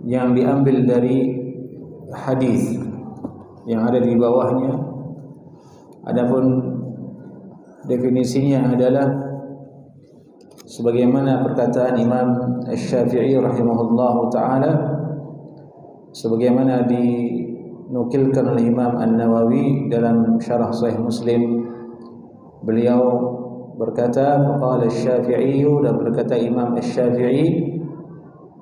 yang diambil dari hadis yang ada di bawahnya. Adapun definisinya adalah sebagaimana perkataan Imam Asy-Syafi'i rahimahullahu taala, sebagaimana dinukilkan oleh Imam An-Nawawi dalam syarah Sahih Muslim. Beliau berkata, faqala Asy-Syafi'i, dan berkata Imam Asy-Syafi'i,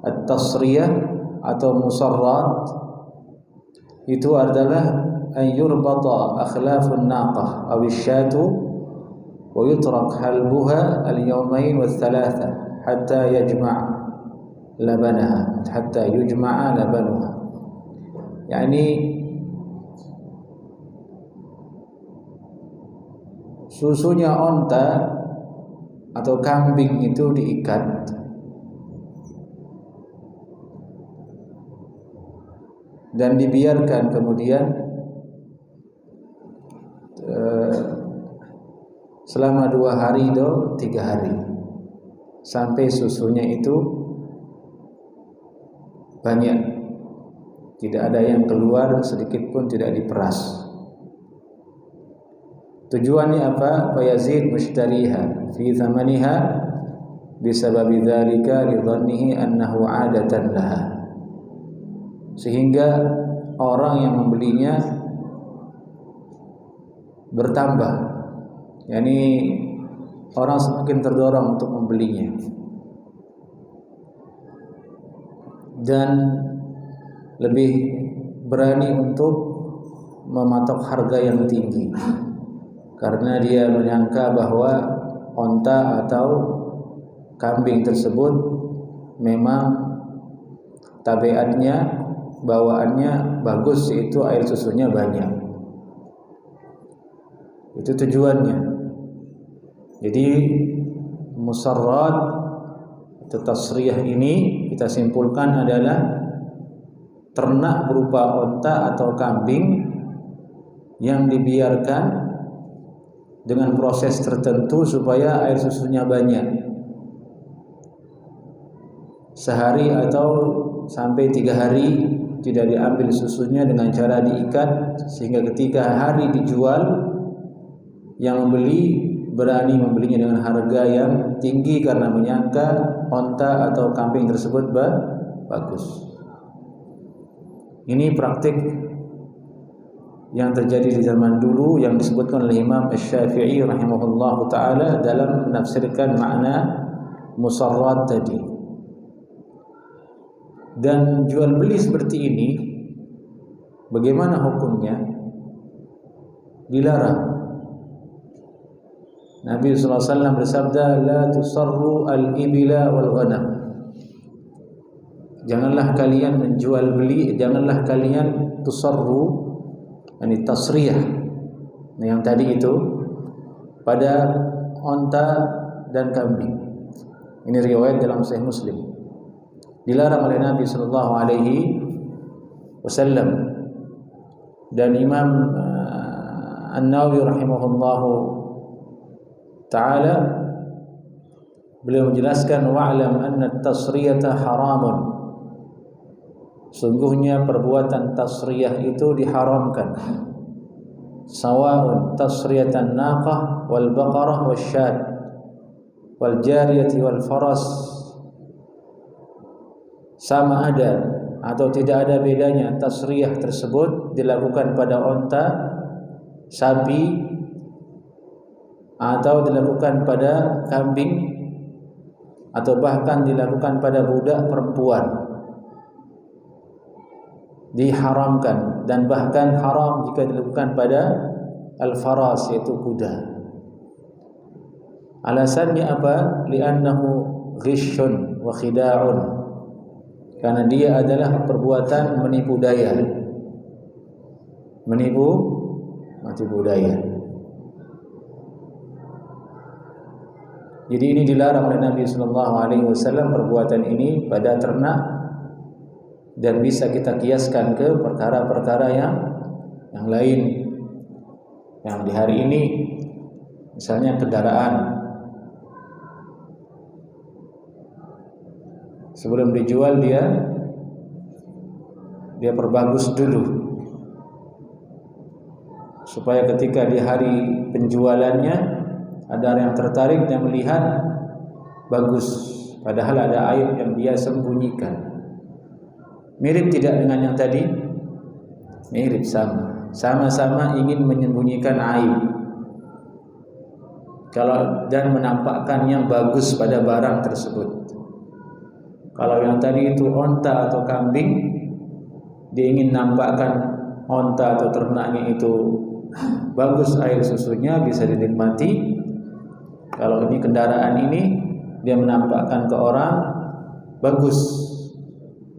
at-tasriyah atau musarrat itu adalah an yurbata akhlafun naqah aw isyatu wa yutrak halbuha al-yawmain wa thalatha hatta yujma'a labanuha. Yani susunya onta atau kambing itu diikat dan dibiarkan kemudian selama 2 hari atau 3 hari sampai susunya itu banyak, tidak ada yang keluar sedikit pun, tidak diperas. Tujuannya apa? Fayazid mushtariha fi thamaniha bisababi dzalika li dhannihi annahu 'adatan laha, sehingga orang yang membelinya bertambah, yakni orang semakin terdorong untuk membelinya dan lebih berani untuk mematok harga yang tinggi karena dia menyangka bahwa onta atau kambing tersebut memang tabiatnya, bawaannya bagus, yaitu air susunya banyak. Itu tujuannya. Jadi musarrat atau tasriyah ini kita simpulkan adalah ternak berupa onta atau kambing yang dibiarkan dengan proses tertentu supaya air susunya banyak, sehari atau sampai 3 hari tidak diambil susunya dengan cara diikat, sehingga ketika hari dijual yang membeli berani membelinya dengan harga yang tinggi karena menyangka onta atau kambing tersebut bagus. Ini praktik yang terjadi di zaman dulu yang disebutkan oleh Imam Asy-Syafi'i rahimahullahu taala dalam menafsirkan makna musarrat tadi. Dan jual beli seperti ini bagaimana hukumnya? Dilarang. Nabi sallallahu alaihi wasallam bersabda, la tusarru al-ibila wal ghanam. Janganlah kalian menjual beli, janganlah kalian tusarru, ini tasriyah, yang tadi itu pada onta dan kambing. Ini riwayat dalam Sahih Muslim. Dilarang oleh Nabi sallallahu alaihi wasallam. Dan Imam An-Nawawi rahimahullahu taala beliau menjelaskan, wa'lam anna at-tasriyata haramun. Sungguhnya perbuatan tasriyah itu diharamkan. Sawa'un tasriyatan naqah wal baqarah wasyad wal jariyati wal faras, sama ada atau tidak ada bedanya tasriyah tersebut dilakukan pada onta, sapi, atau dilakukan pada kambing, atau bahkan dilakukan pada budak perempuan. Diharamkan, dan bahkan haram jika dilakukan pada al-faras, yaitu kuda. Alasannya apa? Li'annahu ghishun wa khida'un, karena dia adalah perbuatan menipu daya, menipu daya. Jadi ini dilarang oleh Nabi sallallahu alaihi wasallam perbuatan ini pada ternak, dan bisa kita kiaskan ke perkara-perkara yang lain yang di hari ini, misalnya kendaraan. Sebelum dijual dia dia perbagus dulu, supaya ketika di hari penjualannya ada yang tertarik dan melihat bagus, padahal ada aib yang dia sembunyikan. Mirip tidak dengan yang tadi? Mirip, sama-sama ingin menyembunyikan aib dan menampakkan yang bagus pada barang tersebut. Kalau yang tadi itu onta atau kambing, dia ingin nampakkan onta atau ternaknya itu bagus air susunya, bisa dinikmati. Kalau ini kendaraan ini, dia menampakkan ke orang bagus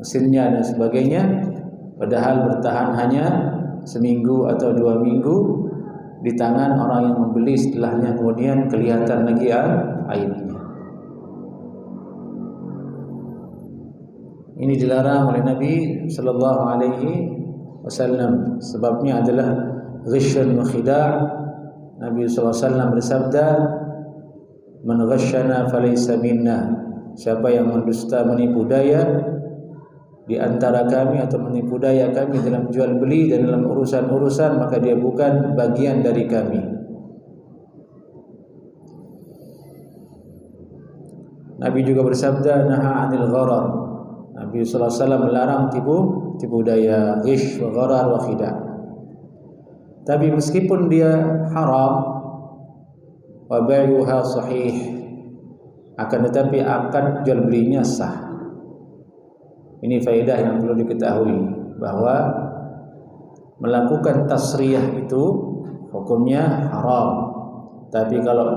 mesinnya dan sebagainya, padahal bertahan hanya seminggu atau 2 minggu di tangan orang yang membeli, setelahnya kemudian kelihatan lagi aibnya. Ini dilarang oleh Nabi sallallahu alaihi wasallam. Sebabnya adalah ghisyun wa khida'. Nabi sallallahu alaihi wasallam bersabda, "Man ghasyana falaysa minna." Siapa yang mendusta, menipu daya di antara kami atau menipu daya kami dalam jual beli dan dalam urusan-urusan, maka dia bukan bagian dari kami. Nabi juga bersabda, "Naha 'anil gharar." Nabi sallallahu alaihi wasallam melarang tipu daya, ghish wa gharar wa khida'. Tapi meskipun dia haram, wa bai'uha sahih, akan tetapi akad jual belinya sah. Ini faedah yang perlu diketahui, bahwa melakukan tasriyah itu hukumnya haram. Tapi kalau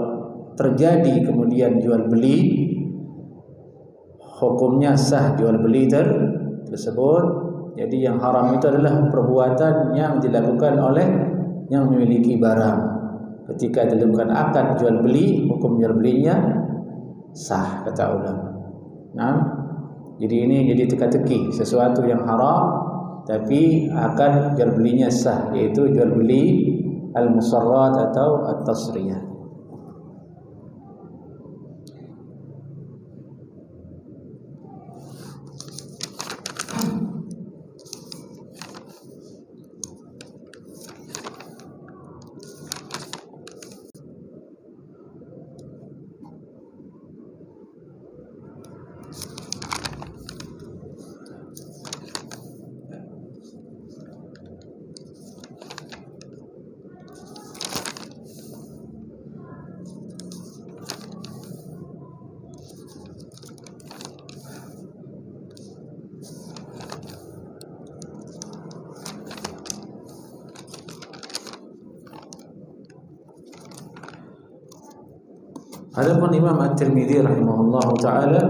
terjadi kemudian jual beli, hukumnya sah jual beli tersebut. Jadi yang haram itu adalah perbuatan yang dilakukan oleh yang memiliki barang. Ketika dilakukan akad jual beli, hukum jual belinya sah, kata ulama. Nah, jadi ini jadi teka-teki, sesuatu yang haram tapi akad jual belinya sah, yaitu jual beli al-musarrat atau at-tasriyah. Adapun Imam At-Tirmidzi rahimahullahu taala,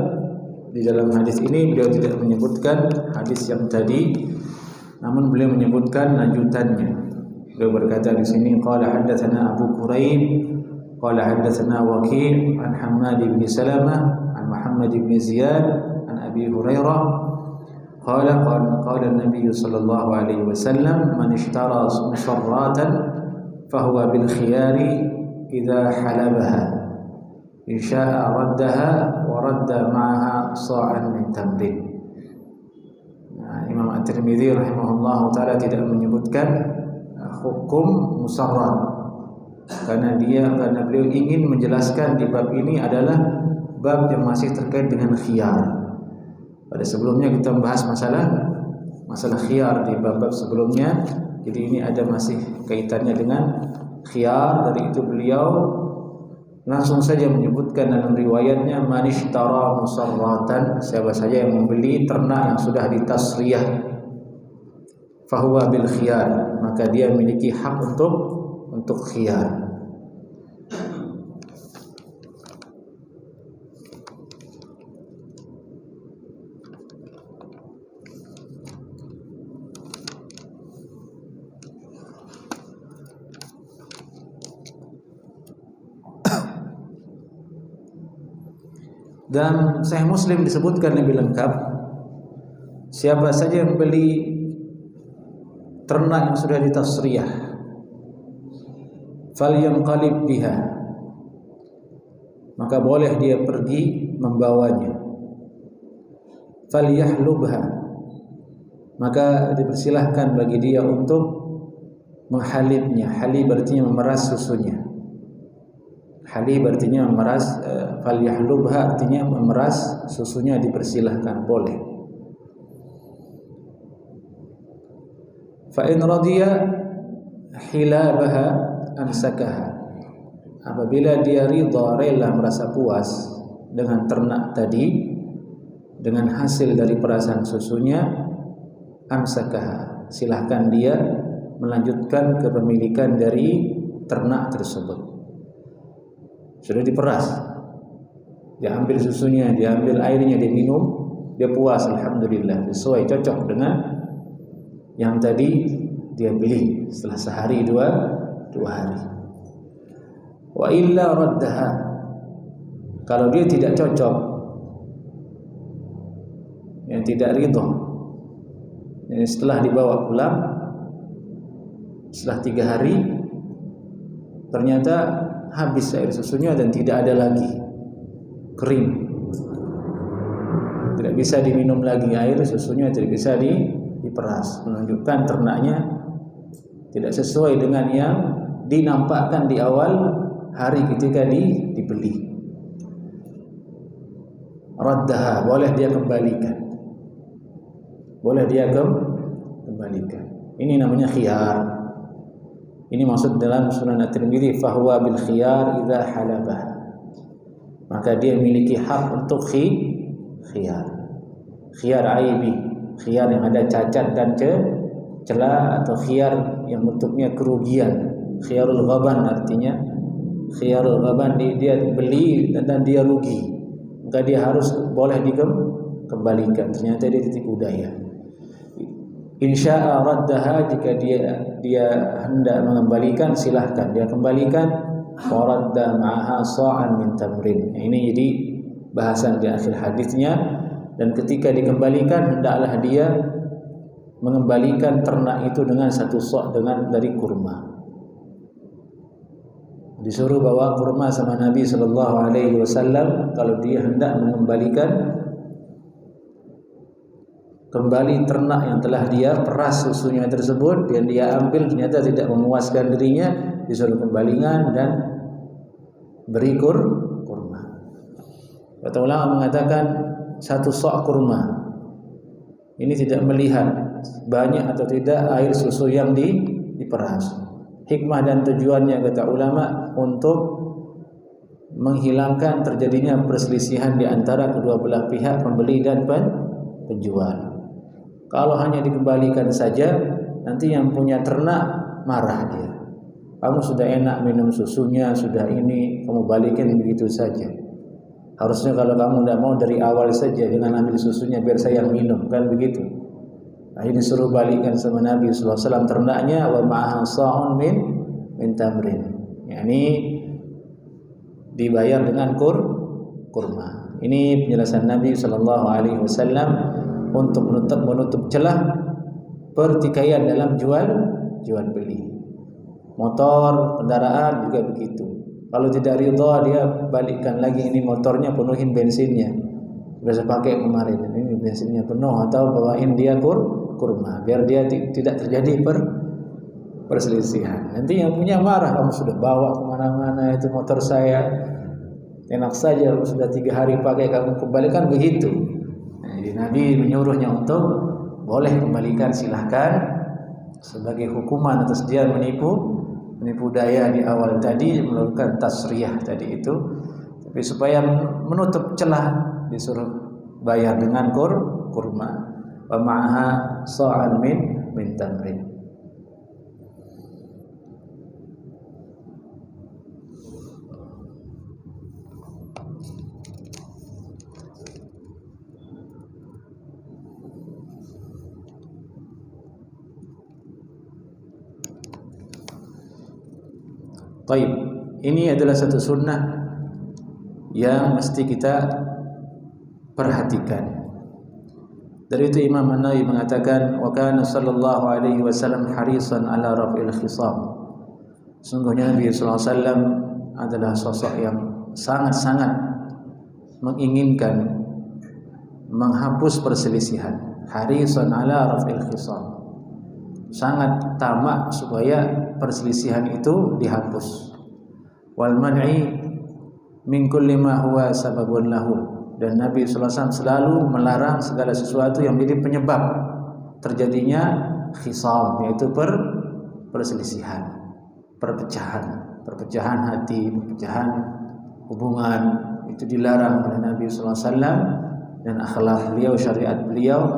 di dalam hadis ini beliau tidak menyebutkan hadis yang tadi, namun beliau menyebutkan lanjutannya. Beliau berkata di sini, qala haddatsana Abu Quraib qala haddatsana Waqi' an Hammad bin Salamah an Muhammad bin Ziyad an Abi Hurairah qala an-nabiy sallallahu alaihi wasallam, man ishtara musarratan fahuwa bil khiyari idza halabaha insya'a raddaha wa radda ma'aha sa'an min tamrin. Nah, Imam At-Tirmidzi rahimahullahu taala tidak menyebutkan hukum musarrat karena beliau ingin menjelaskan di bab ini adalah bab yang masih terkait dengan khiyar. Pada sebelumnya kita membahas masalah khiyar di bab-bab sebelumnya. Jadi ini ada masih kaitannya dengan khiyar. Dari itu beliau langsung saja menyebutkan dalam riwayatnya, man ishtara musarratan, siapa saja yang membeli ternak yang sudah ditasriyah, fahuwa bil khiyar, maka dia memiliki hak untuk khiyar. Dan Sahih Muslim disebutkan lebih lengkap, siapa saja yang beli ternak yang sudah ditasriyah, falyanqalib biha, maka boleh dia pergi membawanya, falyahlubha, maka dipersilahkan bagi dia untuk menghalibnya. Halib artinya memeras susunya. Halib artinya memeras, falyahlubha artinya memeras susunya, dipersilahkan, boleh. Fa in radiya hilabaha amsakaha. Apabila dia ridha, rela, merasa puas dengan ternak tadi, dengan hasil dari perasan susunya, amsakaha, silahkan dia melanjutkan kepemilikan dari ternak tersebut. Sudah diperas, dia ambil susunya, dia ambil airnya, dia minum, dia puas, alhamdulillah, sesuai, cocok dengan yang tadi dia beli setelah sehari dua hari. Wa illa raddaha, kalau dia tidak cocok, yang tidak ridho, ini setelah dibawa pulang setelah 3 hari ternyata habis air susunya dan tidak ada lagi, kering, tidak bisa diminum lagi air susunya, tidak bisa diperas, menunjukkan ternaknya tidak sesuai dengan yang dinampakkan di awal hari ketika dibeli. Raddaha, boleh dia kembalikan, boleh dia kembalikan. Ini namanya khiyar. Ini maksud dalam Sunan At-Tirmidzi, fahuwa bil khiyar idza halabah, maka dia memiliki hak untuk khiyar. Khiyar aibi, khiyar yang ada cacat dan celah, atau khiyar yang bentuknya kerugian. Khiyarul ghaban artinya, khiyarul ghaban dia beli dan dia rugi, maka dia harus boleh dikembalikan. Ternyata dia ditipu daya. Insya'a raddaha, jika dia hendak mengembalikan, silahkan dia kembalikan. Waradda ma'aha sa'an min tamrin. Ini jadi bahasan di akhir hadisnya. Dan ketika dikembalikan, hendaklah dia mengembalikan ternak itu dengan 1 sa' dari kurma. Disuruh bawa kurma sama Nabi sallallahu alaihi wasallam kalau dia hendak mengembalikan kembali ternak yang telah dia peras susunya tersebut, dan dia ambil ternyata tidak memuaskan dirinya, disuruh kembalikan dan beri kurma. Kata ulama mengatakan 1 sa' kurma ini tidak melihat banyak atau tidak air susu yang diperas. Hikmah dan tujuannya, kata ulama, untuk menghilangkan terjadinya perselisihan di antara kedua belah pihak, pembeli dan penjual. Kalau hanya dikembalikan saja, nanti yang punya ternak marah dia. Kamu sudah enak minum susunya, sudah ini, kamu balikin begitu saja. Harusnya kalau kamu tidak mau dari awal saja, jangan ambil susunya biar saya yang minum, kan begitu. Nah, ini disuruh balikan sama Nabi sallallahu alaihi wasallam ternaknya, wa ma'aha sa'un min tamrin. Yani dibayar dengan kurma. Ini penjelasan Nabi sallallahu alaihi wasallam untuk menutup celah pertikaian dalam jual beli. Motor, kendaraan juga begitu. Kalau tidak ridha, dia balikkan lagi, ini motornya penuhin bensinnya, sudah saya pakai kemarin, ini bensinnya penuh, atau bawain dia kurma biar dia tidak terjadi perselisihan. Nanti yang punya marah, kamu sudah bawa kemana-mana itu motor saya, enak saja sudah 3 hari pakai, kamu kembalikan, begitu. Jadi Nabi menyuruhnya untuk boleh kembalikan, silahkan, sebagai hukuman atas dia menipu daya di awal tadi, melakukan tasriyah tadi itu. Tapi supaya menutup celah, disuruh bayar dengan kurma. Wa ma'aha sa'an min tamrin. Baik, ini adalah satu sunnah yang mesti kita perhatikan. Dari itu Imam An-Nawawi mengatakan, wa kana sallallahu alaihi wasallam harisan ala raf'il khisam. Sungguhnya Nabi sallallahu alaihi wasallam adalah sosok yang sangat-sangat menginginkan menghapus perselisihan. harisan ala raf'il khisam, sangat tamak supaya perselisihan itu dihapus. Wal man'i min kulli ma huwa sababun lahu, dan Nabi sallallahu alaihi wasallam selalu melarang segala sesuatu yang menjadi penyebab terjadinya khisam, yaitu perselisihan, perpecahan hati, perpecahan hubungan, itu dilarang oleh Nabi sallallahu alaihi wasallam. Dan akhlak beliau, syariat beliau,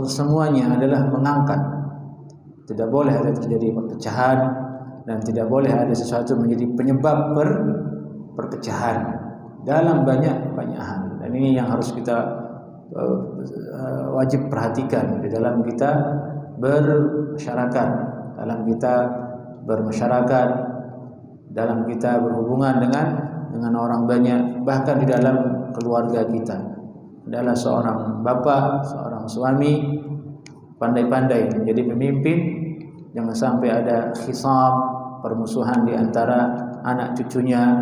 semuanya adalah mengangkat. Tidak boleh ada terjadi perpecahan, dan tidak boleh ada sesuatu menjadi penyebab perpecahan dalam banyak hal. Dan ini yang harus kita wajib perhatikan di dalam kita bermasyarakat, dalam kita berhubungan dengan orang banyak, bahkan di dalam keluarga kita. Adalah seorang bapak, seorang suami, pandai-pandai menjadi pemimpin, jangan sampai ada khisam, permusuhan di antara anak cucunya,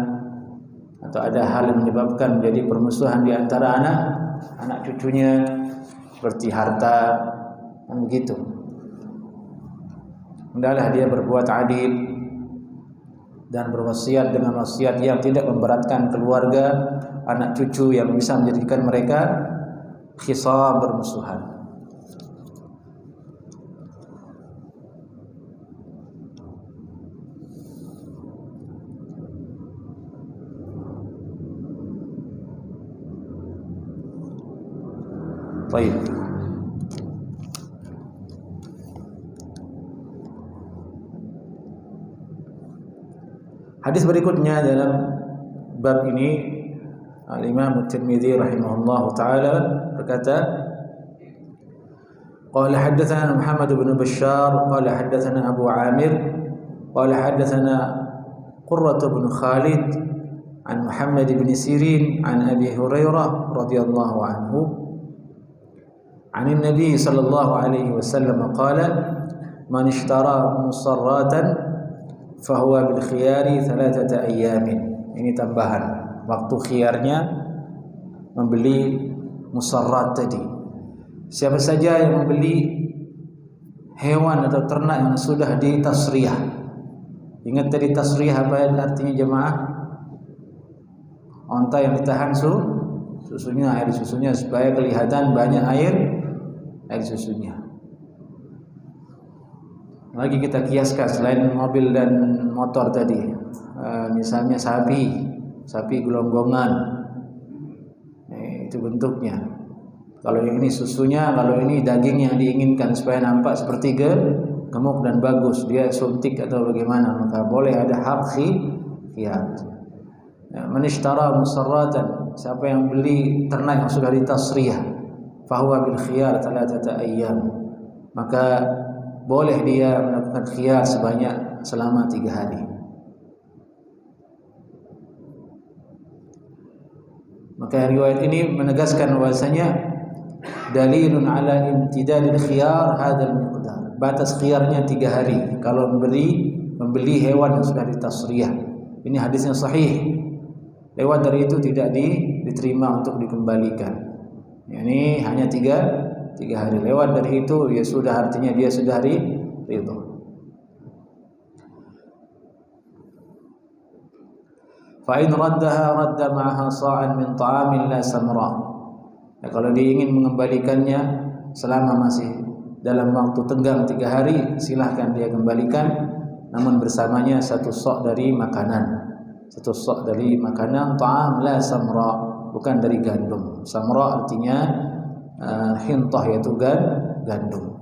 atau ada hal yang menyebabkan menjadi permusuhan di antara anak cucunya, seperti harta dan begitu. Hendaklah dia berbuat adil dan berwasiat dengan wasiat yang tidak memberatkan keluarga, anak cucu, yang bisa menjadikan mereka khisam, bermusuhan. Baik. Hadis berikutnya dalam bab ini, Al-Imam At-Tirmidzi rahimahullah ta'ala berkata, qala haddatsana Muhammad bin Bashar qala haddatsana Abu Amir qala haddatsana Qurrah bin Khalid an Muhammad bin Sirin an Abi Hurairah radhiyallahu anhu an Nabi sallallahu alaihi wasallam qala man ishtara musarratan fahuwa bil khiyari thalathata ayyamin. Ini tambahan, waktu khiyarnya membeli musarrat tadi. Siapa saja yang membeli hewan atau ternak yang sudah ditasriyah. Ingat tadi tasriyah apa artinya jemaah? Onta yang ditahan susunya, air susunya, supaya kelihatan banyak air susunya. Lagi kita kiaskan selain mobil dan motor tadi, misalnya sapi gelonggongan, itu bentuknya. Kalau yang ini susunya, kalau ini daging yang diinginkan supaya nampak seperti gemuk dan bagus, dia suntik atau bagaimana, maka boleh ada hak khiyar. Man ishtara musarratan, siapa yang beli ternak yang sudah ditasriyah, fahuwa bil khiyar thalathata ayyam, maka boleh dia melakukan khiyar selama 3 hari. Maka riwayat ini menegaskan bahwasanya dalilun ala imtidadil khiyar hadzal miqdar. Batas khiyarnya 3 hari kalau membeli hewan yang sudah ditasriyah. Ini hadisnya sahih. Lewat dari itu tidak diterima untuk dikembalikan. Ini hanya 3 hari. Lewat dari itu ya sudah, artinya dia sudah ridho. Fa in raddaha radda ma'aha sa'an min ta'amin la samra. Ya, kalau dia ingin mengembalikannya selama masih dalam waktu tenggang 3 hari, silahkan dia kembalikan, namun bersamanya 1 sok dari makanan. 1 sok dari makanan, ta'am la samra, bukan dari gandum. Samra artinya hintah, yaitu gandum.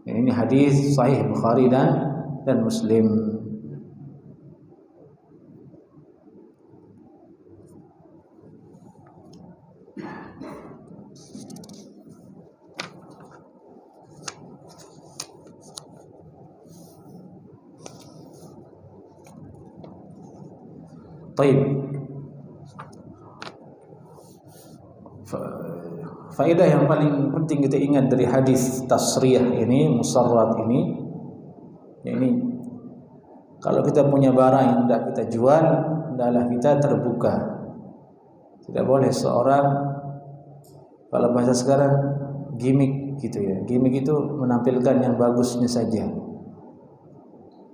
Ini hadis sahih Bukhari dan Muslim. Baik. Faedah yang paling penting kita ingat dari hadis tasriyah ini, musarrat ini, kalau kita punya barang yang hendak kita jual, hendaklah kita terbuka. Tidak boleh seorang Kalau bahasa sekarang gimmick gitu ya. Gimmick itu menampilkan yang bagusnya saja,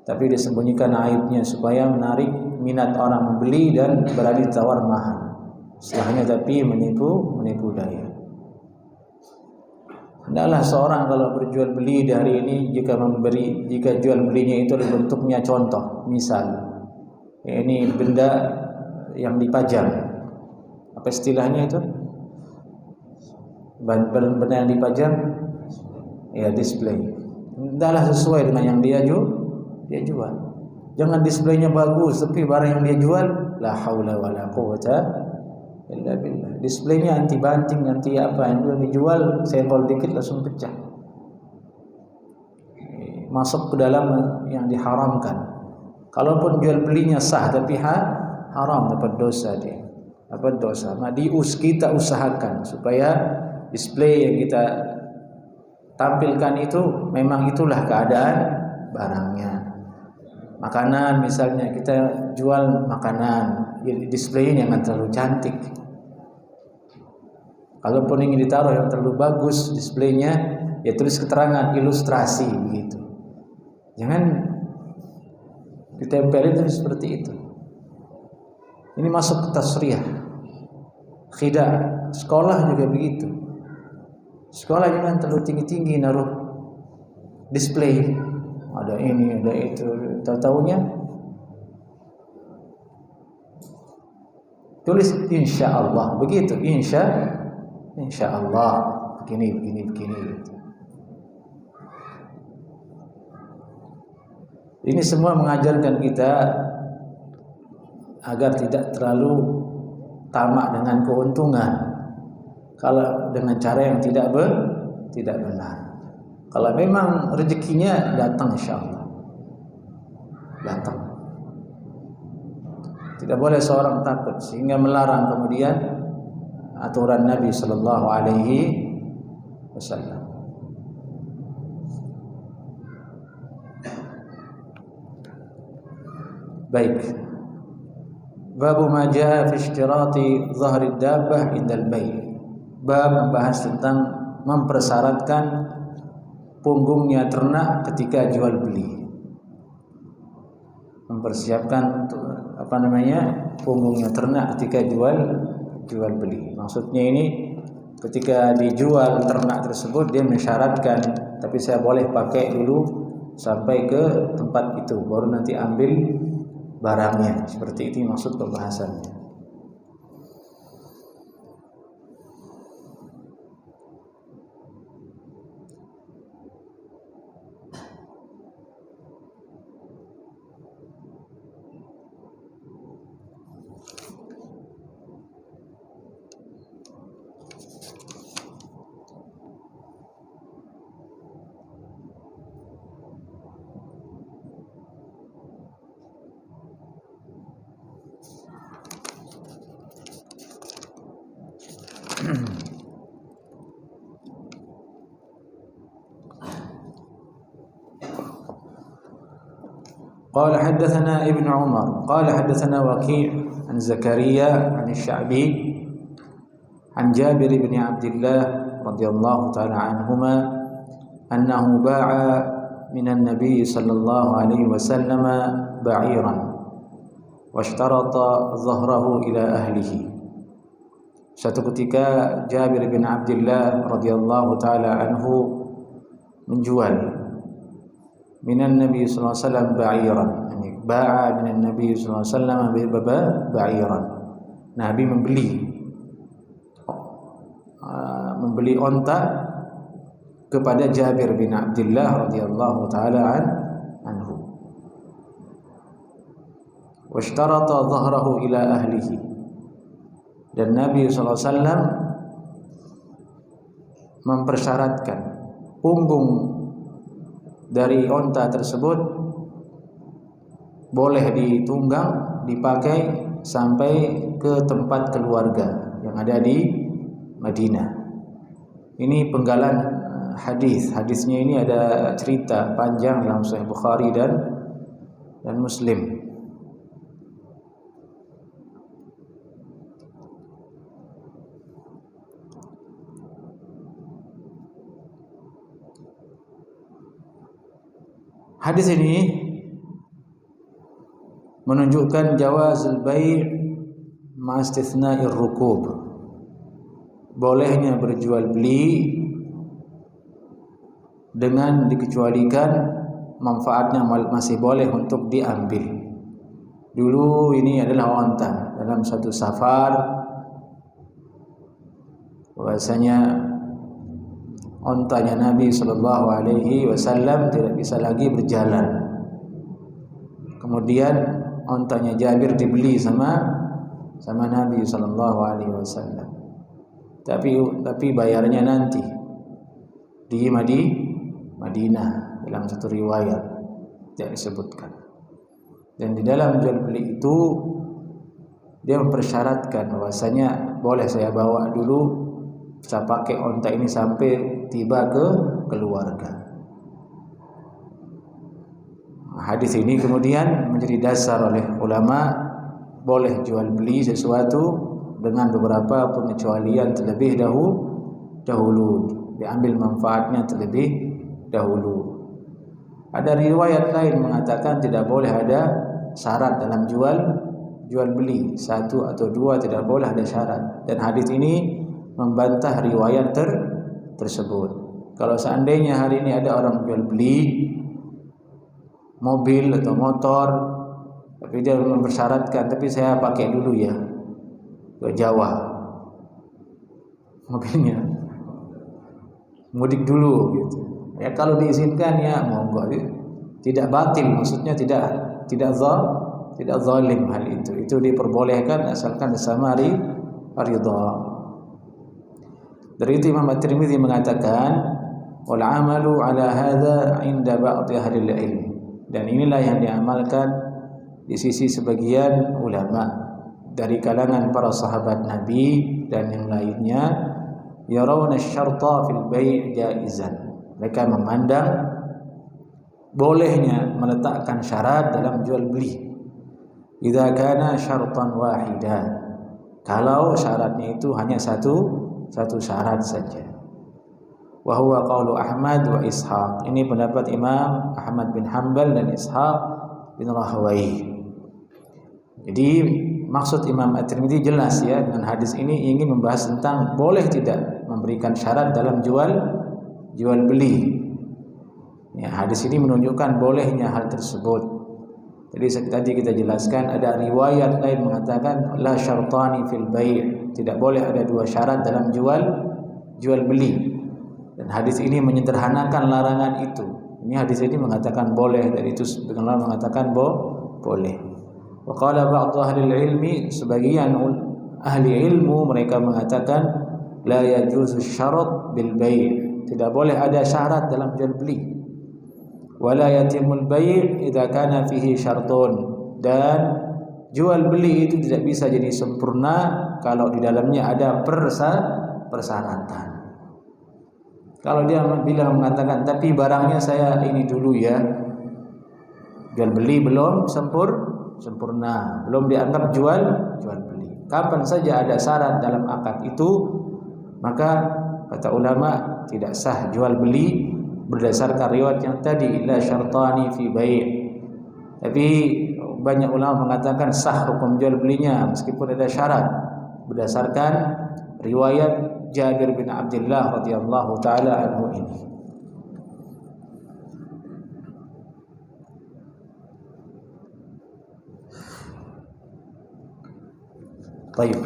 tapi disembunyikan aibnya supaya menarik minat orang membeli dan berani tawar mahal. Setelahnya tapi menipu daya. Hendaklah seorang kalau berjual beli di hari ini jika jual belinya itu bentuknya contoh, misal ya ini benda yang dipajang, apa istilahnya itu, benda yang dipajang ya, display. Hendaklah sesuai dengan yang dia jual. Jangan displaynya bagus tapi barang yang dia jual la haula wala quwata illa billah. Displaynya anti banting, anti apa, yang dijual senggol dikit langsung pecah. Masuk ke dalam yang diharamkan. Kalaupun jual belinya sah tapi haram, dapat dosa dia. Dapat dosa. Nah, kita usahakan supaya display yang kita tampilkan itu memang itulah keadaan barangnya. Makanan misalnya, kita jual makanan, displaynya jangan terlalu cantik. Kalaupun ingin ditaruh yang terlalu bagus displaynya, ya tulis keterangan, ilustrasi begitu. Jangan ditempelin terus seperti itu. Ini masuk ke tasriyah. Khidah. Sekolah juga begitu. Sekolah jangan terlalu tinggi-tinggi naruh display. Ada ini, ada itu. Tahu-tahunya tulis insya Allah begitu, insya Allah begini. Ini semua mengajarkan kita agar tidak terlalu tamak dengan keuntungan kalau dengan cara yang tidak benar. Kalau memang rezekinya datang, insya Allah datang. Tidak boleh seorang takut sehingga melarang kemudian aturan Nabi Sallallahu Alaihi Wasallam. Baik. Bab ma jaa fi ishtirati dhahri dabbah indal bai'. Bab membahas tentang mempersyaratkan punggungnya ternak ketika jual beli. Mempersiapkan punggungnya ternak ketika jual beli. Maksudnya ini ketika dijual ternak tersebut dia mensyaratkan, tapi saya boleh pakai dulu sampai ke tempat itu, baru nanti ambil barangnya. Seperti itu maksud pembahasannya. قال حدثنا ابن عمر قال حدثنا وكيع عن زكريا عن الشعبي عن جابر بن عبد الله رضي الله تعالى عنهما أنه باع من النبي صلى الله عليه وسلم بعيرا واشترط ظهره إلى أهله. Suatu ketika Jabir bin Abdullah radhiyallahu taala anhu menjual minan Nabi sallallahu alaihi wasallam ba'iran. Yani ba'a minan Nabi sallallahu alaihi wasallam ba'iran. Nabi membeli onta kepada Jabir bin Abdullah radhiyallahu taala anhu. Washtarata dhahrahu ila ahlihi. Dan Nabi sallallahu alaihi wasallam mempersyaratkan punggung dari onta tersebut boleh ditunggang, dipakai sampai ke tempat keluarga yang ada di Madinah. Ini penggalan hadis. Hadisnya ini ada cerita panjang dalam Sahih Bukhari dan Muslim. Hadis ini menunjukkan jawazul bai' ma istithna'ir rukub. Bolehnya berjual beli dengan dikecualikan manfaatnya masih boleh untuk diambil. Dulu ini adalah onta dalam satu safar, bahwasanya ontanya Nabi Shallallahu Alaihi Wasallam tidak bisa lagi berjalan. Kemudian ontanya Jabir dibeli sama Nabi Shallallahu Alaihi Wasallam. Tapi bayarnya nanti di Madinah dalam satu riwayat tidak disebutkan. Dan di dalam jual beli itu dia mempersyaratkan bahwasanya boleh saya bawa dulu, saya pakai onta ini sampai tiba ke keluarga. Hadis ini kemudian menjadi dasar oleh ulama boleh jual beli sesuatu dengan beberapa pengecualian terlebih dahulu, diambil manfaatnya terlebih dahulu. Ada riwayat lain mengatakan tidak boleh ada syarat dalam jual beli, satu atau dua tidak boleh ada syarat. Dan hadis ini membantah riwayat tersebut. Kalau seandainya hari ini ada orang jual beli mobil atau motor, tapi dia mempersyaratkan, tapi saya pakai dulu ya ke Jawa mobilnya, mudik dulu gitu. Ya kalau diizinkan ya monggo, tidak batil, maksudnya tidak zalim hal itu. Itu diperbolehkan asalkan bersama ridha. Dari itu Imam At-Tirmidzi mengatakan wal amalu ala hadza 'inda ba'd ahli al-ilm. Dan inilah yang diamalkan di sisi sebagian ulama dari kalangan para sahabat Nabi dan yang lainnya, yarawna asy-syarta fil bai' jaizan. Mereka memandang bolehnya meletakkan syarat dalam jual beli. Idza kana syartan wahida. Kalau syaratnya itu hanya satu syarat saja. Wa huwa qaulu Ahmad wa Ishaq. Ini pendapat Imam Ahmad bin Hanbal dan Ishaq bin Rahawayh. Jadi maksud Imam At-Tirmidzi jelas ya, dengan hadis ini ingin membahas tentang boleh tidak memberikan syarat dalam jual beli. Ya, hadis ini menunjukkan bolehnya hal tersebut. Jadi tadi kita jelaskan ada riwayat lain mengatakan la syartani fil bai', tidak boleh ada dua syarat dalam jual beli. Dan hadis ini menyederhanakan larangan itu. Ini hadis ini mengatakan boleh, dan itu dengan Allah mengatakan boleh. Wa qala ba'd ahli ilmi, sebagian ahli ilmu mereka mengatakan la yajuzu syarat bil bai', tidak boleh ada syarat dalam jual beli. Wala yatimul bai' idza kana fihi syartun, dan jual beli itu tidak bisa jadi sempurna kalau di dalamnya ada persyaratan. Kalau dia bilang mengatakan tapi barangnya saya ini dulu ya, jual beli belum sempurna, belum dianggap jual beli. Kapan saja ada syarat dalam akad itu, maka kata ulama tidak sah jual beli berdasarkan riwayat yang tadi la syartani fi bai'. Tapi banyak ulama mengatakan sah hukum jual belinya meskipun ada syarat berdasarkan riwayat Jabir bin Abdullah radhiyallahu taala anhu ini. Baik.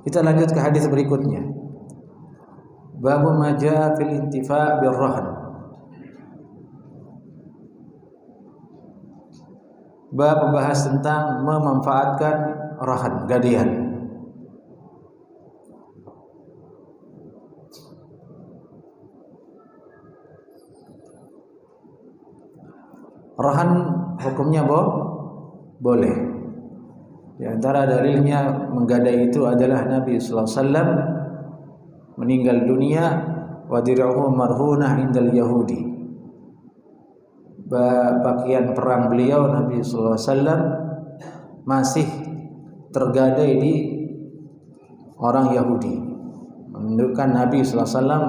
Kita lanjut ke hadis berikutnya. Babu ma jaa fil intifa' birrahn. Bab membahas tentang memanfaatkan rahan, gadian. Rahan hukumnya boleh. Di antara dalilnya menggadai itu adalah Nabi sallallahu alaihi wasallam meninggal dunia wa dir'uhu marhunah indal yahudi. pakaian perang beliau Nabi sallallahu alaihi wasallam masih tergadai di orang Yahudi, menunjukkan Nabi sallallahu alaihi wasallam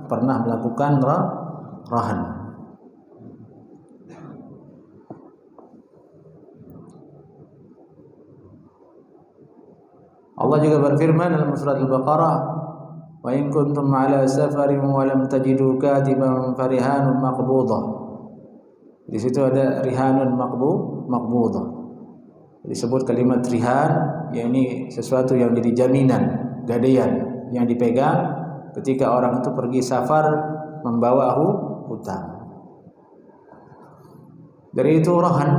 pernah melakukan rahan. Allah juga berfirman dalam surat Al-Baqarah, wa in kuntum ala safarin wa lam tajidu katiban farihanun maqbudah. Di situ ada rihanun maqbudah. Disebut kalimat rihan, yakni sesuatu yang jadi jaminan, gadaian yang dipegang ketika orang itu pergi safar membawa hutang. Dari itu rahan,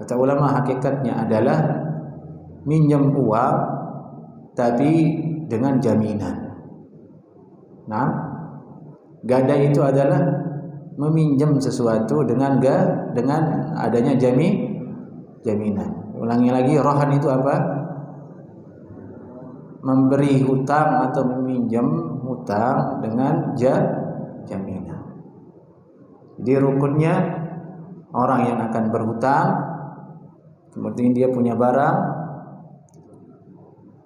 kata ulama, hakikatnya adalah minjam uang tapi dengan jaminan. Nah, gadai itu adalah meminjam sesuatu dengan adanya jaminan. Ulangi lagi, rahan itu apa? Memberi hutang atau meminjam hutang dengan jaminan. Jadi rukunnya, orang yang akan berhutang, kemudian dia punya barang.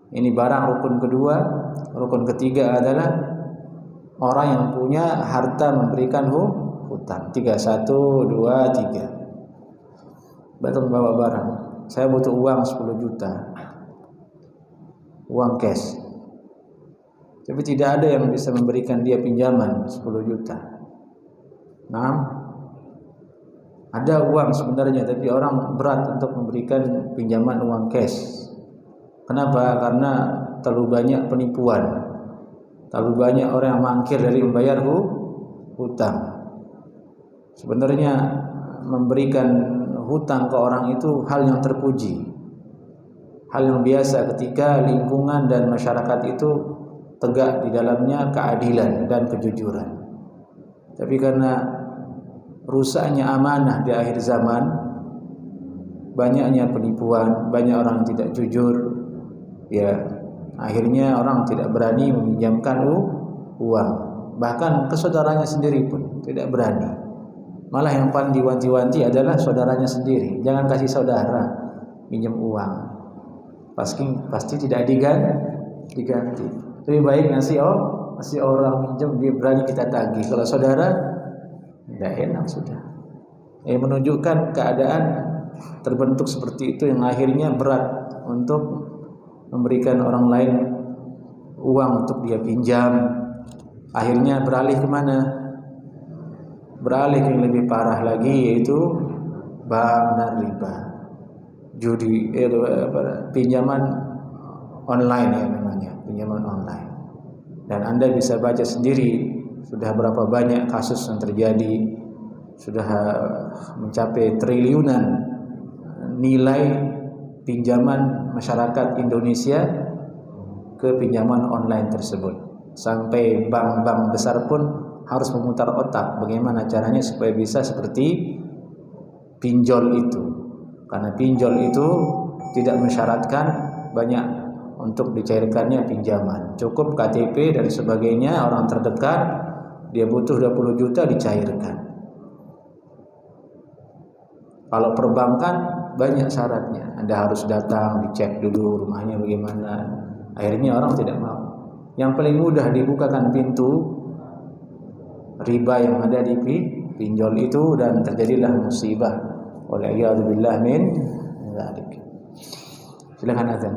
Ini barang rukun kedua. Rukun ketiga adalah orang yang punya harta memberikan hutang. 3, 1, 2, 3. Betul, bawa barang. Saya butuh uang 10 juta. Uang cash. Tapi tidak ada yang bisa memberikan dia pinjaman 10 juta. Nah, ada uang sebenarnya, tapi orang berat untuk memberikan pinjaman uang cash. Kenapa? Karena terlalu banyak penipuan, terlalu banyak orang yang mangkir dari membayar hutang. Sebenarnya memberikan hutang ke orang itu hal yang terpuji, hal yang biasa ketika lingkungan dan masyarakat itu tegak di dalamnya keadilan dan kejujuran. Tapi karena rusaknya amanah di akhir zaman, banyaknya penipuan, banyak orang yang tidak jujur, ya akhirnya orang tidak berani meminjamkan uang, bahkan ke saudaranya sendiri pun tidak berani. Malah yang paling diwanti-wanti adalah saudaranya sendiri, jangan kasih saudara minjem uang, pasti tidak diganti. Lebih baik ngasih orang minjem, dia berani kita tagih. Kalau saudara tidak enak sudah. Menunjukkan keadaan terbentuk seperti itu yang akhirnya berat untuk memberikan orang lain uang untuk dia pinjam. Akhirnya beralih kemana? Beralih ke yang lebih parah lagi, yaitu bank dan riba, judi, pinjaman online ya namanya, pinjaman online. Dan Anda bisa baca sendiri sudah berapa banyak kasus yang terjadi, sudah mencapai triliunan nilai pinjaman masyarakat Indonesia ke pinjaman online tersebut. Sampai bank-bank besar pun harus memutar otak bagaimana caranya supaya bisa seperti pinjol itu. Karena pinjol itu tidak mensyaratkan banyak untuk dicairkannya pinjaman. Cukup KTP dan sebagainya, orang terdekat, dia butuh 20 juta dicairkan. Kalau perbankan banyak syaratnya. Anda harus datang, dicek dulu rumahnya bagaimana. Akhirnya orang tidak mau. Yang paling mudah dibukakan pintu riba yang ada di pinjol itu, dan terjadilah musibah. Wal'iyadzubillah min dzalik. Silakan azan.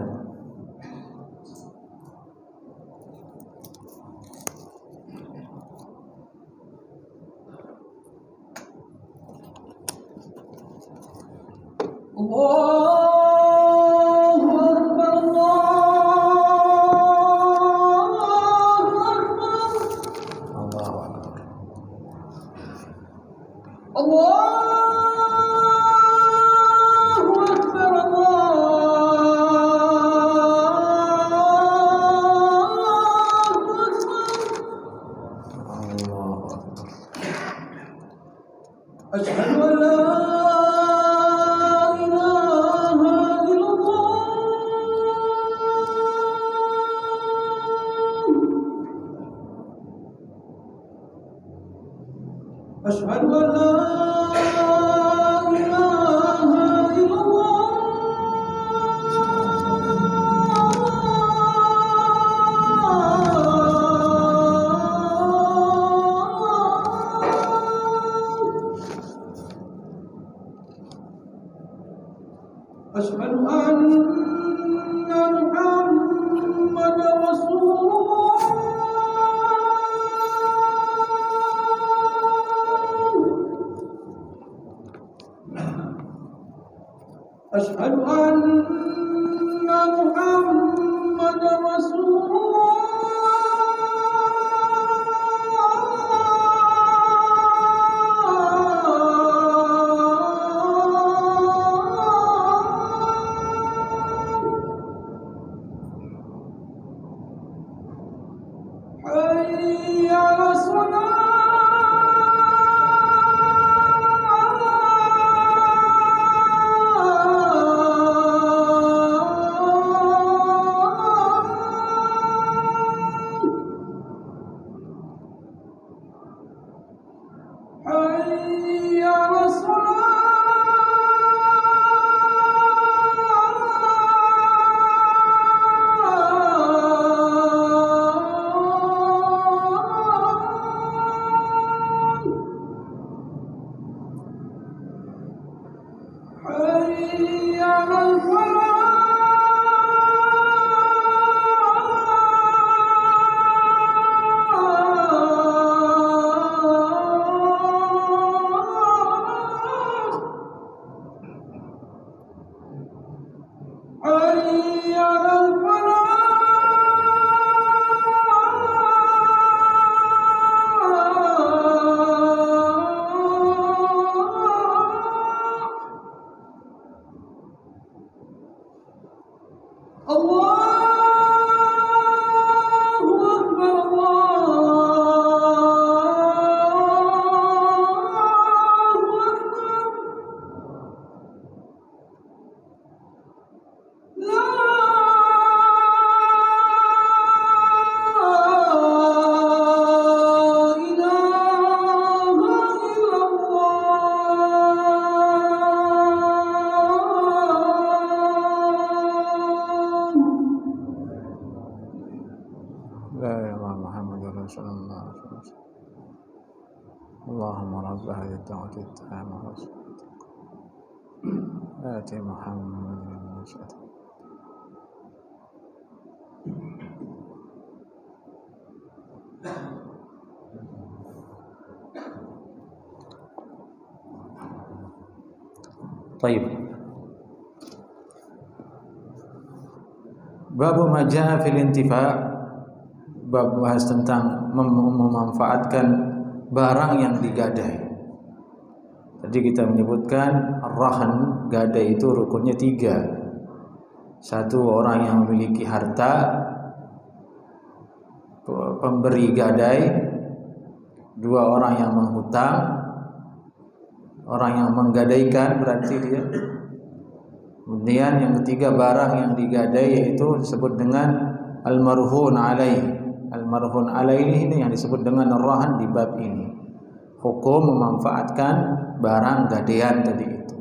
أشهد أن لا Asyhadu anna Muhammadar Rasulullah. Hayya 'alas salat. Allahumma rabb hadhihi ad-da'wati at-tammah wa ati Muhammadan al-Masih. Baik. Bab ma jaa fil intifa', bab bahas tentang memanfaatkan barang yang digadai. Tadi kita menyebutkan rahan, gadai itu rukunnya 3. Satu, orang yang memiliki harta, pemberi gadai. 2, orang yang menghutang, orang yang menggadaikan berarti dia. Kemudian yang ketiga, barang yang digadai, yaitu disebut dengan al-marhun alaih. Al-marhun alaih ini yang disebut dengan rahan di bab ini. Hukum memanfaatkan barang gadaian tadi itu.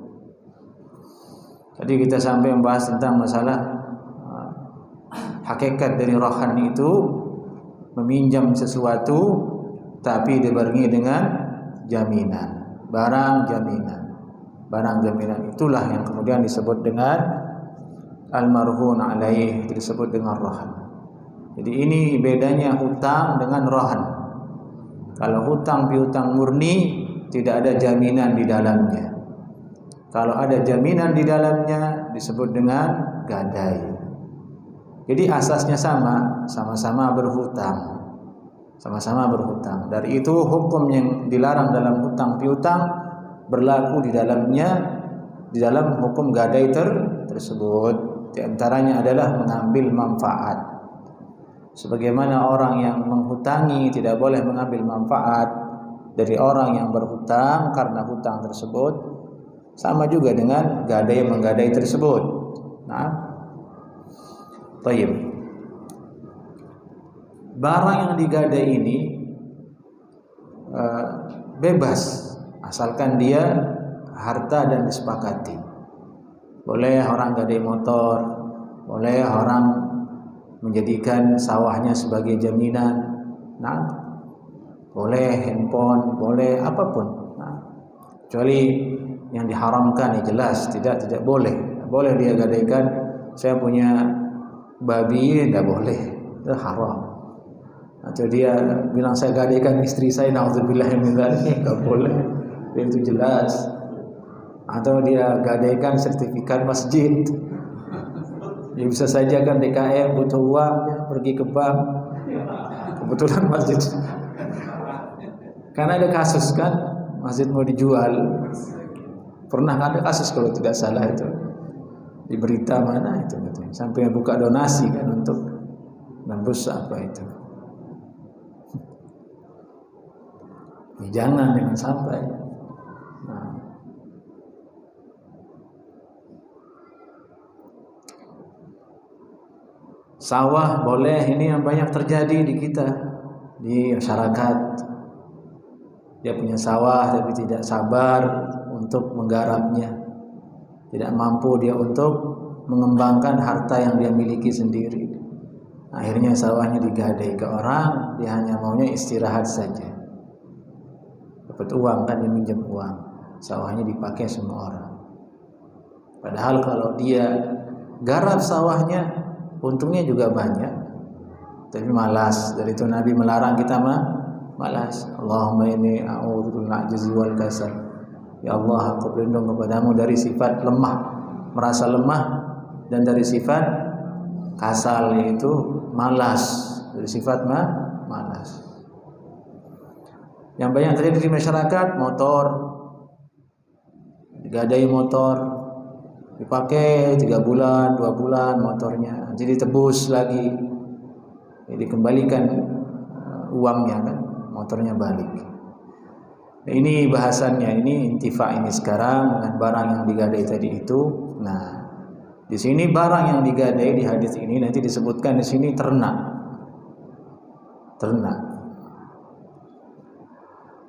Tadi kita sampai membahas tentang masalah hakikat dari rahan itu, meminjam sesuatu tapi dibarengi dengan jaminan, barang jaminan. Barang jaminan itulah yang kemudian disebut dengan al-marhun alaih, disebut dengan rahan. Jadi ini bedanya hutang dengan rahan. Kalau hutang piutang murni tidak ada jaminan di dalamnya. Kalau ada jaminan di dalamnya disebut dengan gadai. Jadi asasnya sama-sama berhutang. Sama-sama berhutang. Dari itu hukum yang dilarang dalam hutang piutang berlaku di dalamnya, di dalam hukum gadai tersebut. Di antaranya adalah mengambil manfaat. Sebagaimana orang yang menghutangi tidak boleh mengambil manfaat dari orang yang berhutang karena hutang tersebut, sama juga dengan gadai menggadai tersebut. Nah, baik. Barang yang digadai ini bebas asalkan dia harta dan disepakati. Boleh orang gadai motor, boleh orang menjadikan sawahnya sebagai jaminan, nah, boleh handphone, boleh apapun, nah, kecuali yang diharamkan ya jelas tidak boleh. Boleh dia gadaikan, saya punya babi, tidak boleh, itu haram. Atau dia bilang saya gadaikan istri saya, naudzubillah min dzalik, tidak boleh, itu jelas. atau dia gadaikan sertifikat masjid. Ya bisa saja kan DKM butuh uang, ya, pergi ke bank, kebetulan masjid. Karena ada kasus kan, masjid mau dijual. Pernah ada kasus kalau tidak salah itu di berita mana itu, sampai buka donasi kan untuk nembus apa itu. Jangan sampai. Nah. Sawah boleh, ini yang banyak terjadi di kita, di masyarakat. Dia punya sawah tapi tidak sabar untuk menggarapnya, tidak mampu dia untuk mengembangkan harta yang dia miliki sendiri. Akhirnya sawahnya digadai ke orang, dia hanya maunya istirahat saja. Dapat uang kan, dia minjem uang, sawahnya dipakai semua orang. Padahal kalau dia garap sawahnya, untungnya juga banyak, tapi malas. Dari itu Nabi melarang kita malas. Allahumma inni a'udzu minal ajzi wal kasal. Ya Allah, aku berlindung kepadamu dari sifat lemah, merasa lemah, dan dari sifat kasal, yaitu malas. Dari sifat malas. Yang banyak terjadi di masyarakat, motor, digadai motor, dipakai 3 bulan, 2 bulan motornya, jadi tebus lagi, jadi dikembalikan uangnya kan, motornya balik. Nah, ini bahasannya, ini intifa ini sekarang dengan barang yang digadai tadi itu. Nah, di sini barang yang digadai di hadis ini nanti disebutkan di sini ternak.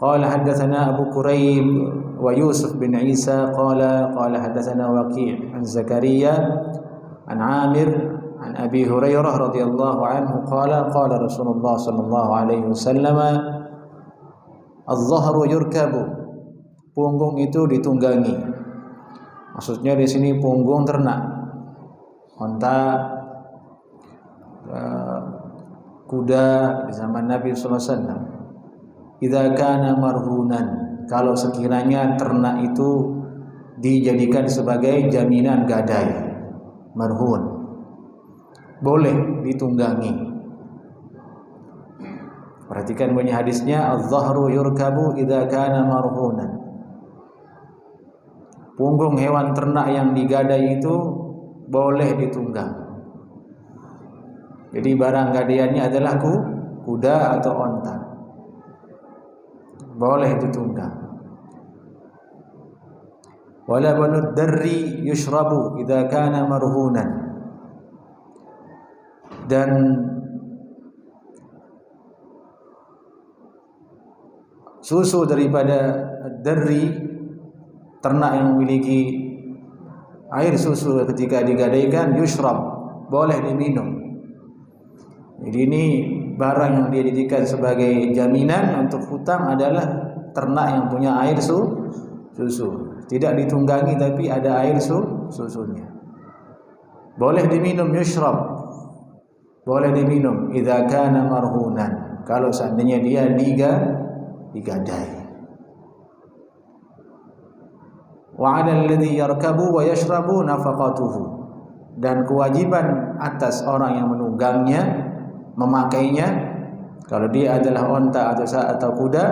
Qala haddatsana Abu Quraib wa Yusuf bin Isa qala haddatsana Waqi' an Zakaria an Amir an Abi Hurairah radhiyallahu anhu qala Rasulullah sallallahu alaihi wasallam az-zahru yurkabu, punggung itu ditunggangi. Maksudnya di sini punggung ternak, unta, kuda di zaman Nabi sallallahu alaihi wasallam. Idza kana marhunan, kalau sekiranya ternak itu dijadikan sebagai jaminan gadai, marhun, boleh ditunggangi. Perhatikan bunyi hadisnya, az-zahru yurkabu idza kana marhunan. Punggung hewan ternak yang digadai itu boleh ditunggang. Jadi barang gadaiannya adalah kuda atau onta, boleh ditunggang. Wala banud darri yushrabu idza kana marhunan, dan susu daripada darri, ternak yang memiliki air susu ketika digadaikan, yushrab, boleh diminum. Jadi ini barang yang dia jadikan sebagai jaminan untuk hutang adalah ternak yang punya air susu. Tidak ditunggangi tapi ada air susunya. Boleh diminum, yushrab, boleh diminum idza kana marhunan, kalau seandainya dia digadai. Wa 'ala alladhi yarkabu wa yashrabu nafaqatuhu, dan kewajiban atas orang yang menunggangnya, memakainya, kalau dia adalah onta atau kuda,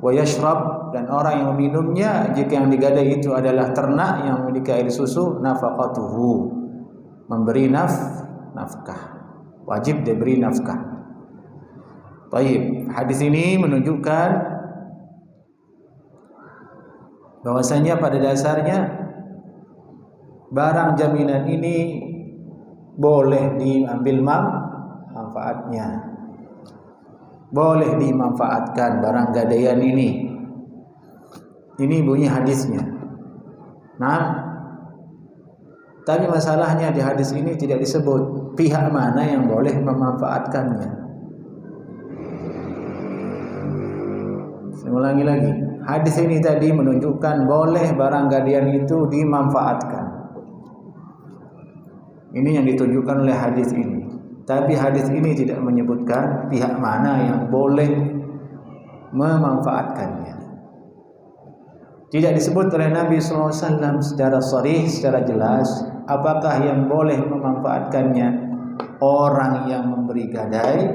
wa yashrab, dan orang yang meminumnya jika yang digadai itu adalah ternak yang memiliki air susu, nafaqatuhu, memberi nafkah, wajib diberi nafkah. Baik, hadis ini menunjukkan bahwasanya pada dasarnya barang jaminan ini boleh diambil manfaatnya, boleh dimanfaatkan barang gadaian ini. Ini bunyi hadisnya. Nah, tapi masalahnya di hadis ini tidak disebut pihak mana yang boleh memanfaatkannya. Saya ulangi lagi. Hadis ini tadi menunjukkan boleh barang gadaian itu dimanfaatkan. Ini yang ditunjukkan oleh hadis ini. Tapi hadis ini tidak menyebutkan pihak mana yang boleh memanfaatkannya. Tidak disebut oleh Nabi SAW secara sharih, secara jelas, apakah yang boleh memanfaatkannya orang yang memberi gadai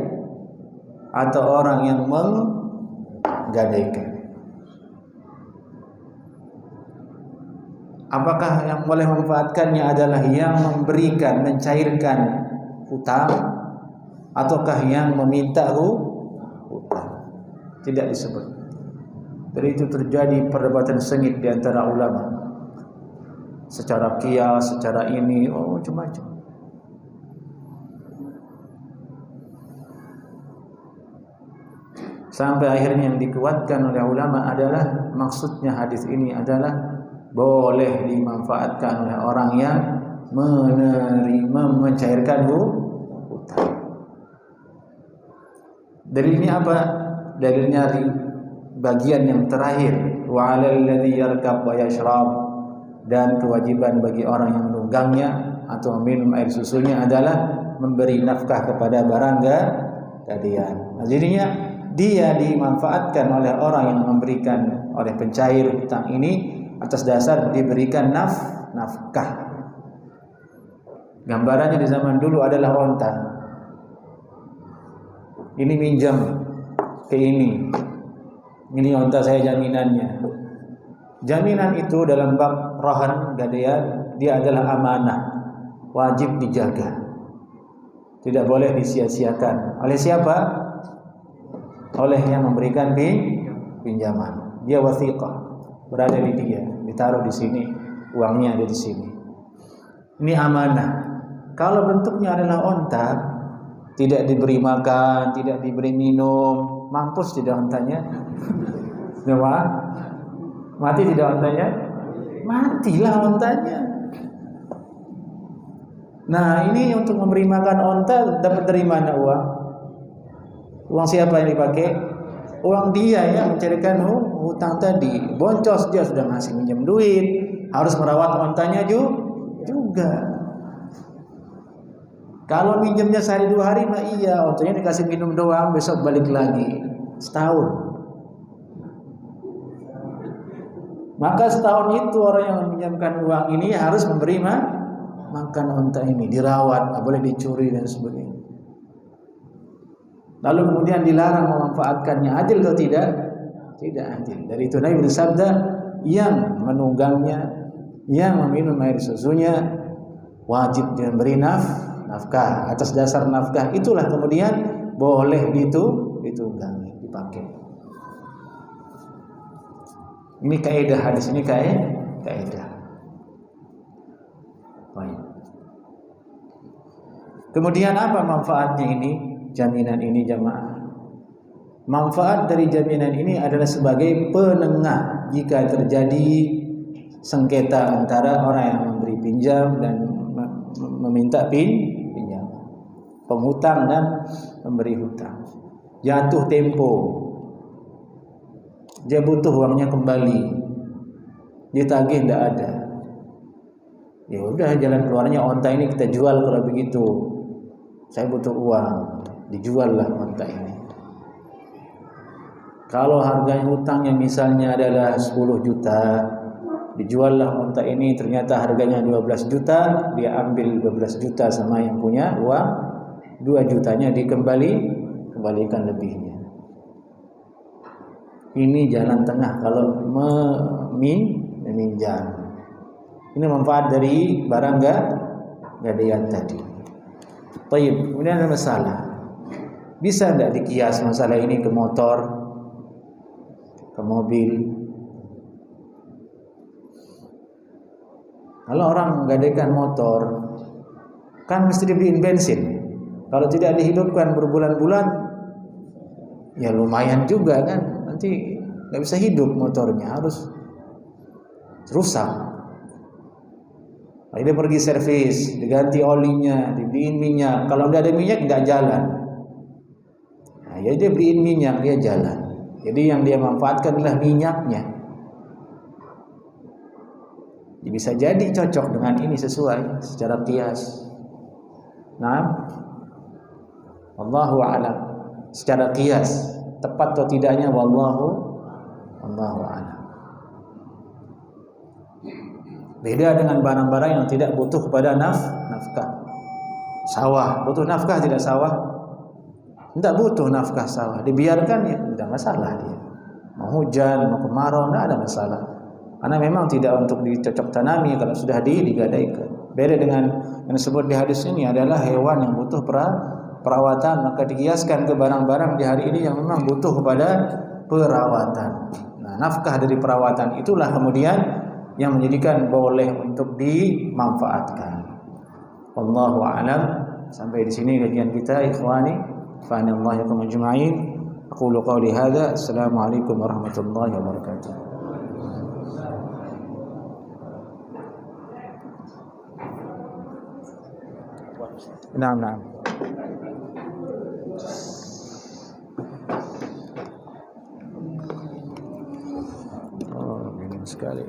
atau orang yang menggadaikan. Apakah yang boleh memanfaatkannya adalah yang memberikan, mencairkan hutang, ataukah yang meminta hutang? Tidak disebut. Dari itu terjadi perdebatan sengit di antara ulama. Secara qiyas, secara ini, macam-macam. Sampai akhirnya yang dikuatkan oleh ulama adalah maksudnya hadis ini adalah boleh dimanfaatkan oleh orang yang menerima, mencairkan hutang. Dalilnya apa? Dalilnya di bagian yang terakhir, wa 'alal ladzi yarkab wa yashrab, dan kewajiban bagi orang yang menunggangnya atau minum air susunya adalah memberi nafkah kepada barang gadaian. Nah, jadinya dia dimanfaatkan oleh orang yang memberikan, oleh pencair hutang ini atas dasar diberikan nafkah. Gambarannya di zaman dulu adalah onta. Ini minjam ke ini onta saya jaminannya. Jaminan itu dalam bab rahan gadaian dia adalah amanah, wajib dijaga, tidak boleh disia-siakan. Oleh siapa? Oleh yang memberikan pinjaman. Dia wasiqah, berada di dia, ditaruh di sini, uangnya ada di sini. Ini amanah. Kalau bentuknya adalah onta, tidak diberi makan, tidak diberi minum, mampus tidak ontanya? Mati tidak ontanya? Matilah ontanya. Nah, ini untuk memberi makan onta dapat dari mana uang? Uang siapa yang dipakai? Uang dia yang mencarikan hutang tadi. Boncos, dia sudah ngasih minjem duit, harus merawat ontanya juga. Kalau minjemnya sehari 2 hari mah iya, ontanya dikasih minum doang, besok balik lagi. Setahun. Maka setahun itu orang yang meminjamkan uang ini harus memberi makan onta ini, dirawat, nggak boleh dicuri dan sebagainya. Lalu kemudian dilarang memanfaatkannya. Adil atau tidak? Tidak adil. Dari itu Nabi bersabda, yang menunggangnya, yang meminum air susunya wajib diberi nafkah. Atas dasar nafkah itulah kemudian boleh ditunggangi, dipakai. Ini kaidah hadis ini, kaidah. Baik. Kemudian apa manfaatnya ini? Jaminan ini jamaah. Manfaat dari jaminan ini adalah sebagai penengah jika terjadi sengketa antara orang yang memberi pinjam dan meminta pinjam, penghutang dan pemberi hutang. Jatuh tempo, dia butuh uangnya kembali, ditagih tidak ada. Ya udah, jalan keluarnya onta ini kita jual kalau begitu. Saya butuh uang, dijuallah onta ini. Kalau harganya hutangnya misalnya adalah 10 juta, dijuallah onta ini, ternyata harganya 12 juta, dia ambil 12 juta sama yang punya uang, 2 jutanya dikembalikan lebihnya. Ini jalan tengah kalau meminjam. Ini manfaat dari barang gadaian tadi. Baik, kemudian ada masalah. Bisa tidak dikias masalah ini ke motor, ke mobil? Kalau orang menggadaikan motor, kan mesti dibeliin bensin. Kalau tidak dihidupkan berbulan-bulan, ya lumayan juga kan. Nanti nggak bisa hidup motornya, harus rusak. Lalu dia pergi servis, diganti olinya, dibeliin minyak. Kalau nggak ada minyak nggak jalan. Nah, ya dia beliin minyak, dia jalan. Jadi yang dia manfaatkan adalah minyaknya. Bisa jadi cocok dengan ini sesuai secara qiyas. Nah, wallahu a'lam. Secara qiyas tepat atau tidaknya wallahu a'lam. Beda dengan barang-barang yang tidak butuh kepada nafkah. Sawah butuh nafkah tidak sawah? Tidak butuh nafkah sawah, dibiarkan ya tidak masalah dia. Mau hujan, mau kemarau tidak ada masalah. Karena memang tidak untuk dicocok tanami kalau sudah digadaikan. Beda dengan yang disebut di hadis ini adalah hewan yang butuh perawatan, maka dikiaskan ke barang-barang di hari ini yang memang butuh kepada perawatan. Nah, nafkah dari perawatan itulah kemudian yang menjadikan boleh untuk dimanfaatkan. Wallahu a'lam. Sampai di sini kajian kita, ikhwani. Fa anallahu yakum ajma'in. Aqulu qawli hadza. Assalamualaikum warahmatullahi wabarakatuh. Naam. Oh, ini sekali.